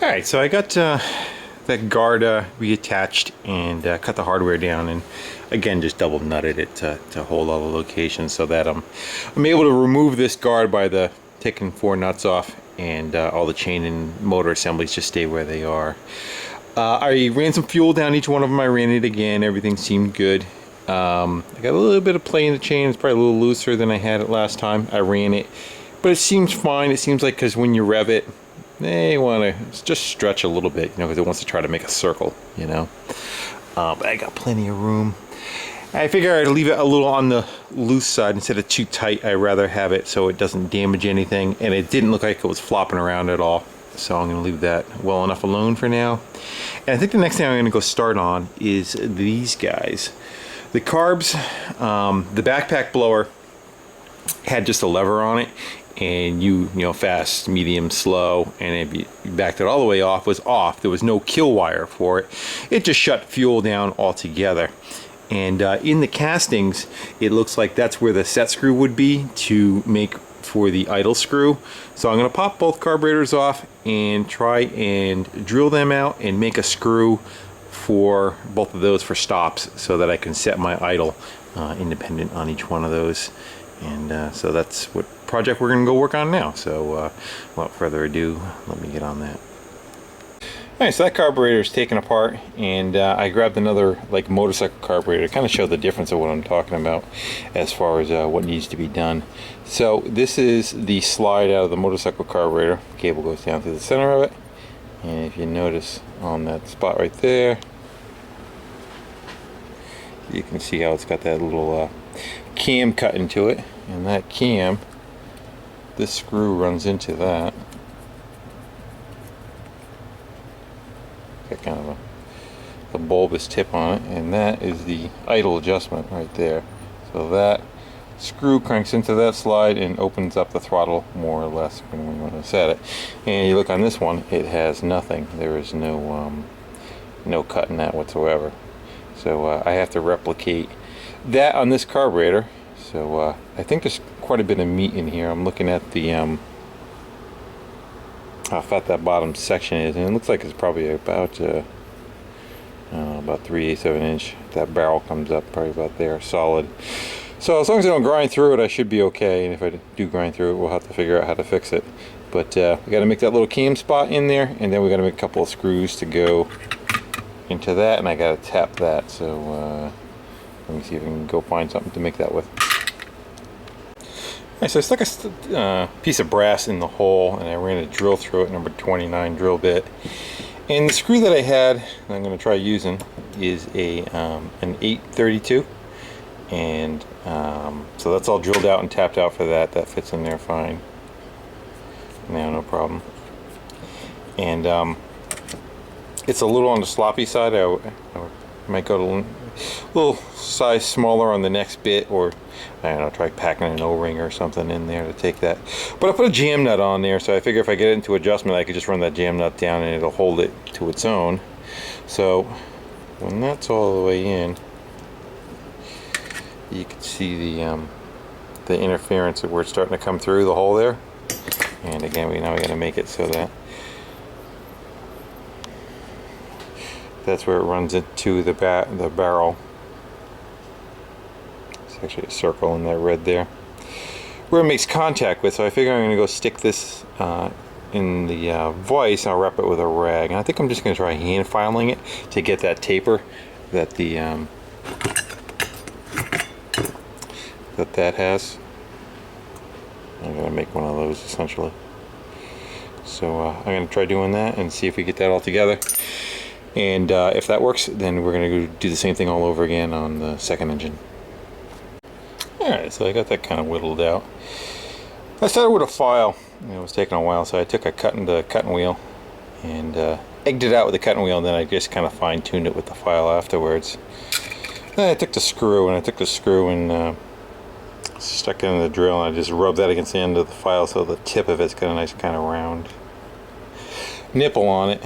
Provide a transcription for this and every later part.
Alright, so I got that guard reattached and cut the hardware down, and again just double nutted it to hold all the locations so that I'm able to remove this guard by taking 4 nuts off, and all the chain and motor assemblies just stay where they are. I ran some fuel down each one of them. I ran it again. Everything seemed good. I got a little bit of play in the chain. It's probably a little looser than I had it last time I ran it, but it seems fine. It seems like, because when you rev it, they want to just stretch a little bit, because it wants to try to make a circle, but I got plenty of room. I figure I'd leave it a little on the loose side instead of too tight. I'd rather have it so it doesn't damage anything, and it didn't look like it was flopping around at all, so I'm going to leave that well enough alone for now. And I think the next thing I'm going to go start on is these guys. The carbs, the backpack blower had just a lever on it, and you know, fast, medium, slow, and if you backed it all the way off, was off. There was no kill wire for it. It just shut fuel down altogether. And in the castings, it looks like that's where the set screw would be to make for the idle screw. So I'm going to pop both carburetors off and try and drill them out and make a screw for both of those for stops, so that I can set my idle independent on each one of those. And so that's what project we're going to go work on now. So without further ado, let me get on that. Alright, so that carburetor is taken apart, and I grabbed another like motorcycle carburetor to kind of show the difference of what I'm talking about as far as what needs to be done. So this is the slide out of the motorcycle carburetor. The cable goes down through the center of it, and if you notice on that spot right there, you can see how it's got that little cam cut into it, and that cam, this screw runs into that. Got kind of a bulbous tip on it, and that is the idle adjustment right there. So that screw cranks into that slide and opens up the throttle, more or less, depending on when you want to set it. And you look on this one, it has nothing. There is no cut in that whatsoever. So I have to replicate that on this carburetor. So I think there's quite a bit of meat in here. I'm looking at the how fat that bottom section is, and it looks like it's probably about about 3/8 of an inch. That barrel comes up probably about there, solid. So as long as I don't grind through it, I should be okay. And if I do grind through it, we'll have to figure out how to fix it. But we got to make that little cam spot in there, and then we got to make a couple of screws to go into that, and I got to tap that. So let me see if I can go find something to make that with. Alright, so I stuck a piece of brass in the hole, and I ran a drill through it, number 29 drill bit. And the screw that I had, that I'm going to try using, is an 832, and so that's all drilled out and tapped out for that. That fits in there fine. No problem. And it's a little on the sloppy side. I might go to a little size smaller on the next bit, or I don't know, try packing an O-ring or something in there to take that. But I put a jam nut on there, so I figure if I get it into adjustment, I could just run that jam nut down and it'll hold it to its own. So when that's all the way in, you can see the interference of where it's starting to come through the hole there. And again, now we got to make it so that that's where it runs into the barrel. It's actually a circle in that red there, where it makes contact with. So I figure I'm going to go stick this in the vise. I'll wrap it with a rag, and I think I'm just going to try hand filing it to get that taper that that has. I'm going to make one of those essentially. So I'm going to try doing that and see if we get that all together. And if that works, then we're going to do the same thing all over again on the second engine. Alright, so I got that kind of whittled out. I started with a file. It was taking a while, so I took a cutting wheel and egged it out with the cutting wheel, and then I just kind of fine-tuned it with the file afterwards. Then I took the screw and stuck it in the drill, and I just rubbed that against the end of the file so the tip of it's got a nice kind of round nipple on it.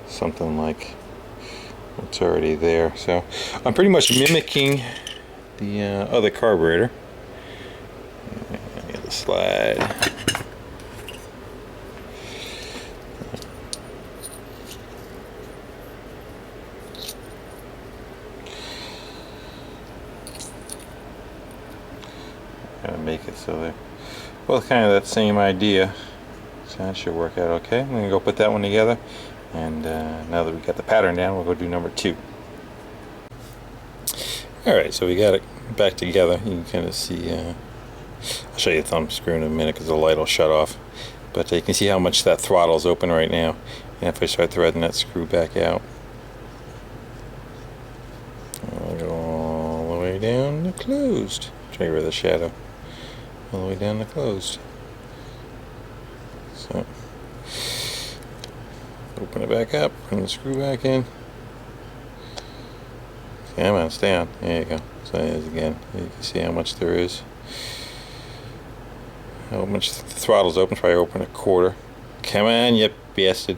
Something like what's already there. So I'm pretty much mimicking the other carburetor. Get the slide. make it so they're both kind of that same idea. So that should work out okay. I'm gonna go put that one together, and now that we got the pattern down, we'll go do number 2. Alright, so we got it back together. You can kind of see, I'll show you the thumb screw in a minute because the light will shut off. But you can see how much that throttle is open right now. And if I start threading that screw back out, I'll go all the way down to closed. Try to get rid of the shadow. All the way down to closed. So, open it back up, bring the screw back in. Come on, stay on. There you go. So there's again. You can see how much there is. How much the throttle's open. Try to open a quarter. Come on, you bastard.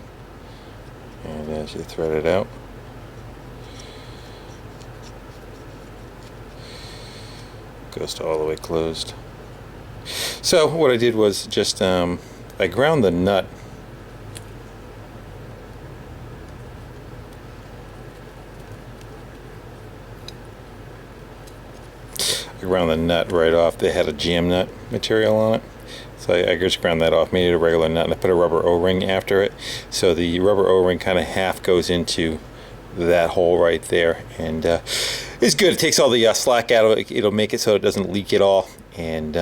And as you thread it out, goes to all the way closed. So what I did was just I ground the nut right off. They had a jam nut material on it, so I just ground that off, made it a regular nut, and I put a rubber O-ring after it, so the rubber O-ring kind of half goes into that hole right there, and it's good. It takes all the slack out of it. It'll make it so it doesn't leak at all, and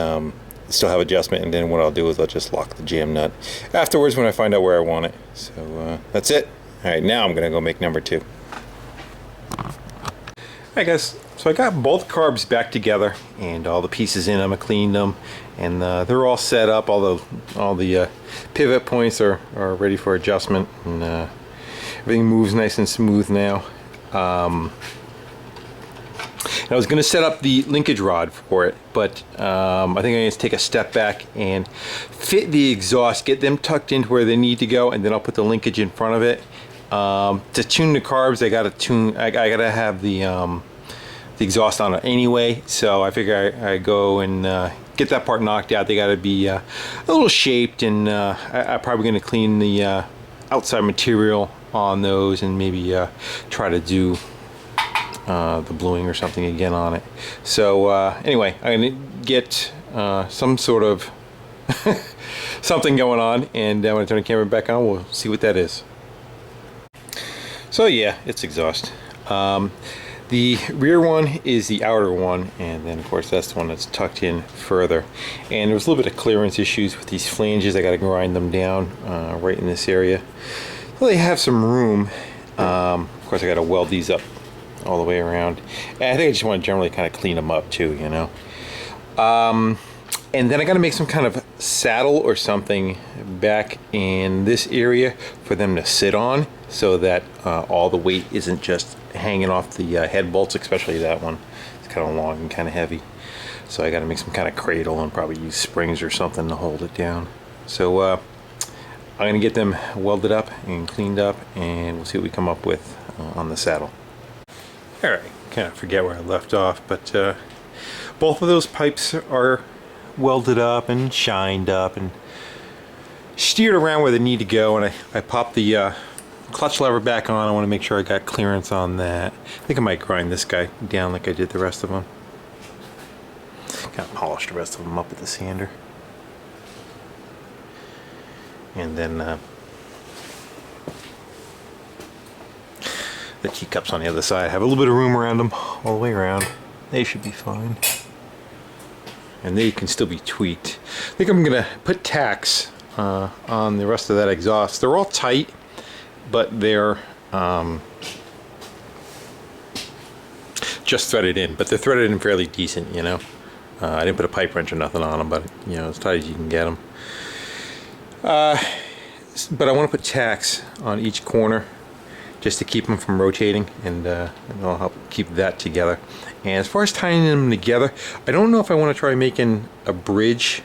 still have adjustment. And then what I'll do is I'll just lock the jam nut afterwards when I find out where I want it. So that's it. Alright, now I'm gonna go make number 2. Alright guys, so I got both carbs back together and all the pieces in them. I cleaned them, and they're all set up. All the pivot points are ready for adjustment, and everything moves nice and smooth now. I was going to set up the linkage rod for it, but I think I'm going to take a step back and fit the exhaust, get them tucked into where they need to go, and then I'll put the linkage in front of it. To tune the carbs, I got to have the exhaust on it anyway, so I figure I go and get that part knocked out. They got to be a little shaped, and I'm probably going to clean the outside material on those, and maybe try to do the bluing or something again on it. So anyway, I'm gonna get some sort of something going on, and when I turn the camera back on, we'll see what that is. So yeah, it's exhaust. The rear one is the outer one, and then of course that's the one that's tucked in further. And there was a little bit of clearance issues with these flanges. I got to grind them down right in this area. Well, they have some room. Of course, I got to weld these up all the way around. And I think I just want to generally kind of clean them up too, you know. And then I got to make some kind of saddle or something back in this area for them to sit on, so that all the weight isn't just hanging off the head bolts, especially that one. It's kind of long and kind of heavy. So I got to make some kind of cradle and probably use springs or something to hold it down. So I'm going to get them welded up and cleaned up, and we'll see what we come up with on the saddle. Alright, kind of forget where I left off, but both of those pipes are welded up and shined up and steered around where they need to go, and I popped the clutch lever back on. I want to make sure I got clearance on that. I think I might grind this guy down like I did the rest of them. Kind of polish the rest of them up with the sander. And then the teacups on the other side have a little bit of room around them all the way around. They should be fine. And they can still be tweaked. I think I'm gonna put tacks on the rest of that exhaust. They're all tight, but they're just threaded in. But they're threaded in fairly decent, you know. I didn't put a pipe wrench or nothing on them, but you know, as tight as you can get them. But I want to put tacks on each corner just to keep them from rotating, and it'll help keep that together. And as far as tying them together, I don't know if I want to try making a bridge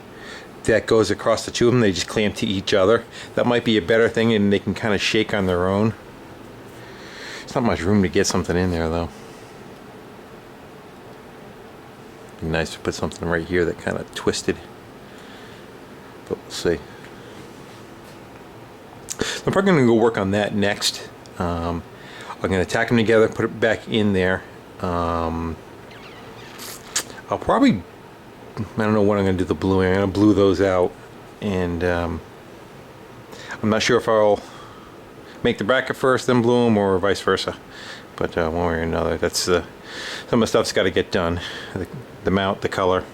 that goes across the two of them. They just clamp to each other. That might be a better thing, and they can kind of shake on their own. There's not much room to get something in there though. It'd be nice to put something right here that kind of twisted, but we'll see. I'm probably going to go work on that next. I'm going to tack them together, put it back in there. I'll probably don't know when I'm going to do the bluing. I'm going to blue those out, and I'm not sure if I'll make the bracket first, then blue them, or vice versa. But one way or another, that's some of the stuff's got to get done. The mount, the color,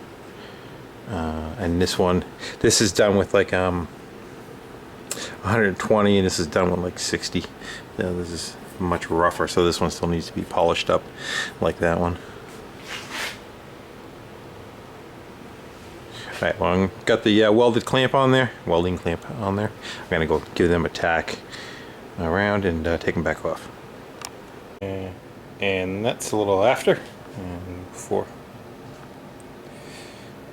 and this is done with like 120, and this is done with like 60. This is much rougher, so this one still needs to be polished up like that one. Alright, well, I've got the welding clamp on there. I'm gonna go give them a tack around and take them back off. And that's a little after and before.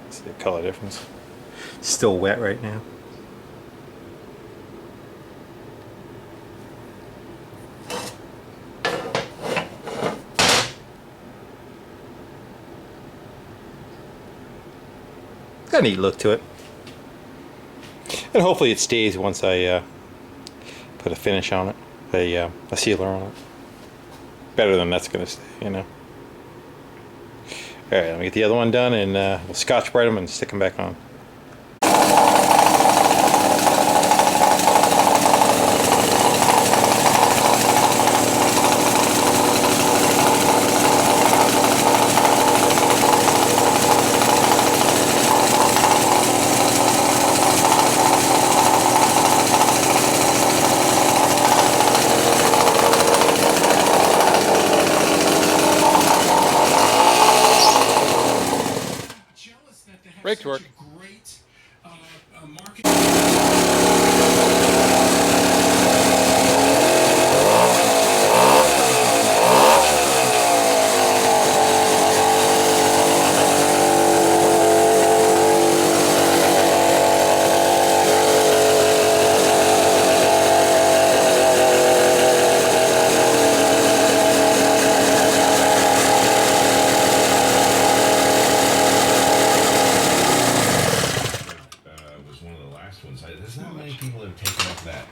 See the color difference. Still wet right now. Got a neat look to it, and hopefully it stays once I put a finish on it, a sealer on it. Better than that's gonna stay, you know. All right, let me get the other one done, and we'll Scotch Brite them and stick them back on. Brakes work. Great there's not many people that have taken off that.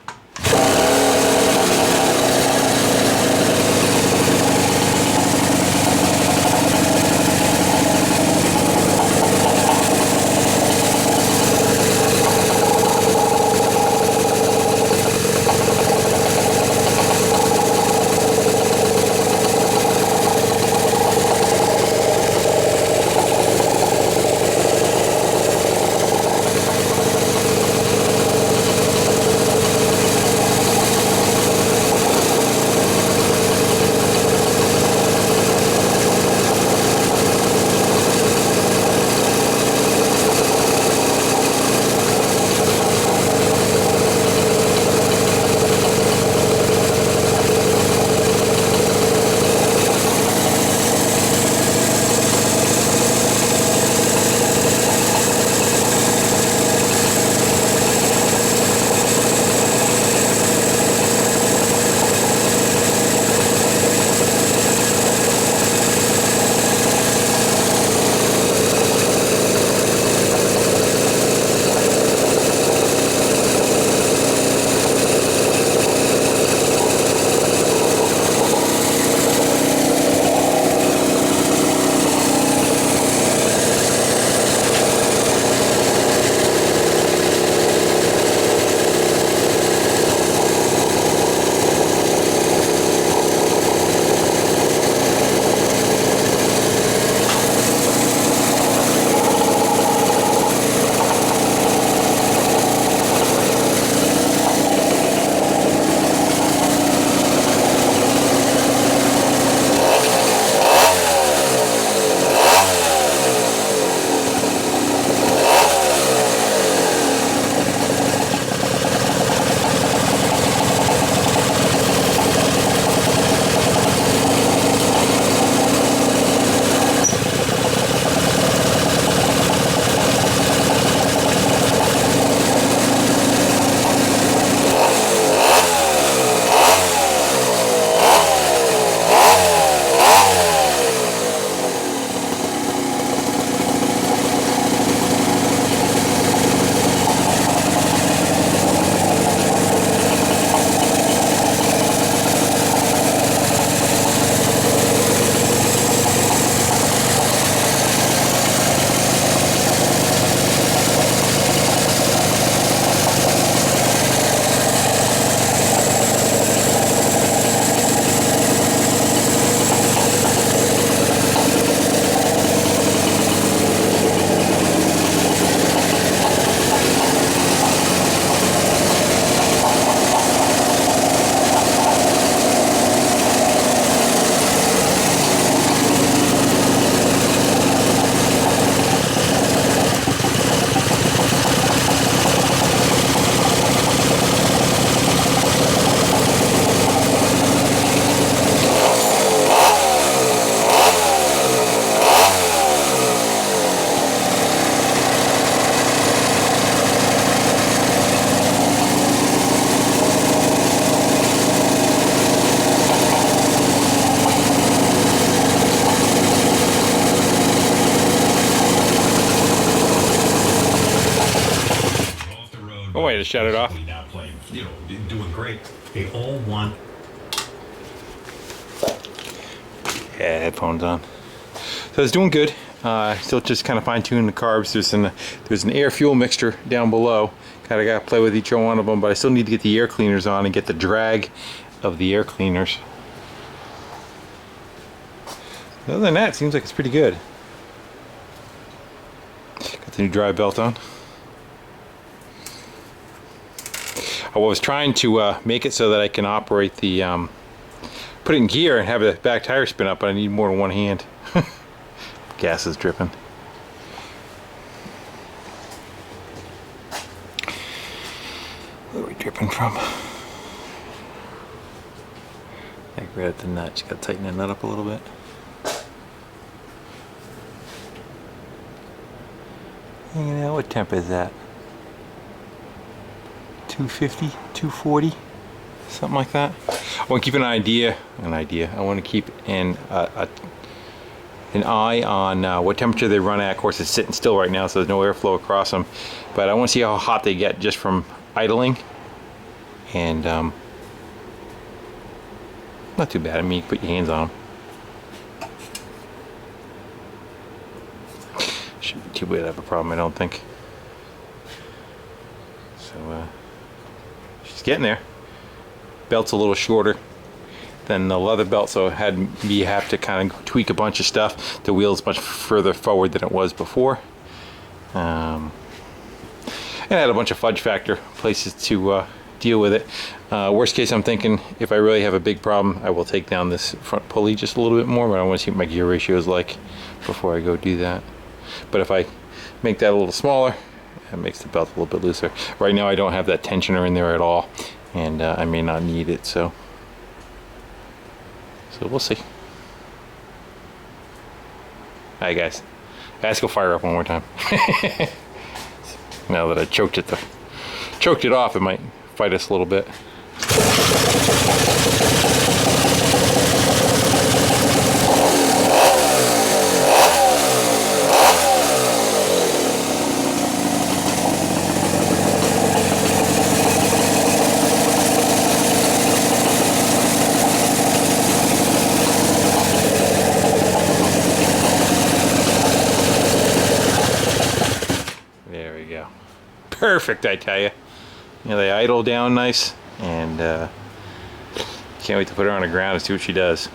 to shut it off? basically now playing, doing great. They all want. Yeah, headphones on. So it's doing good. Still just kind of fine-tuning the carbs. There's an air-fuel mixture down below. Kind of got to play with each one of them, but I still need to get the air cleaners on and get the drag of the air cleaners. Other than that, it seems like it's pretty good. Got the new dry belt on. I was trying to make it so that I can operate the, put it in gear and have the back tire spin up, but I need more than one hand. Gas is dripping. Where are we dripping from? I grabbed the nut. Just got to tighten that nut up a little bit. Hanging out. What temp is that? 250, 240, something like that. I want to keep an idea. I want to keep an eye on what temperature they run at. Of course, it's sitting still right now, so there's no airflow across them. But I want to see how hot they get just from idling. And not too bad. I mean, you put your hands on them. Shouldn't be too bad of a problem, I don't think. So, she's getting there. Belt's a little shorter than the leather belt, so it had me have to kind of tweak a bunch of stuff. The wheel's much further forward than it was before. And I had a bunch of fudge factor places to deal with it. Worst case, I'm thinking if I really have a big problem, I will take down this front pulley just a little bit more, but I want to see what my gear ratio is like before I go do that. But if I make that a little smaller, it makes the belt a little bit looser. Right now I don't have that tensioner in there at all, and I may not need it, so we'll see. Alright guys, let's go fire up one more time. Now that I choked it off, it might fight us a little bit. Perfect, I tell you. They idle down nice, and can't wait to put her on the ground and see what she does.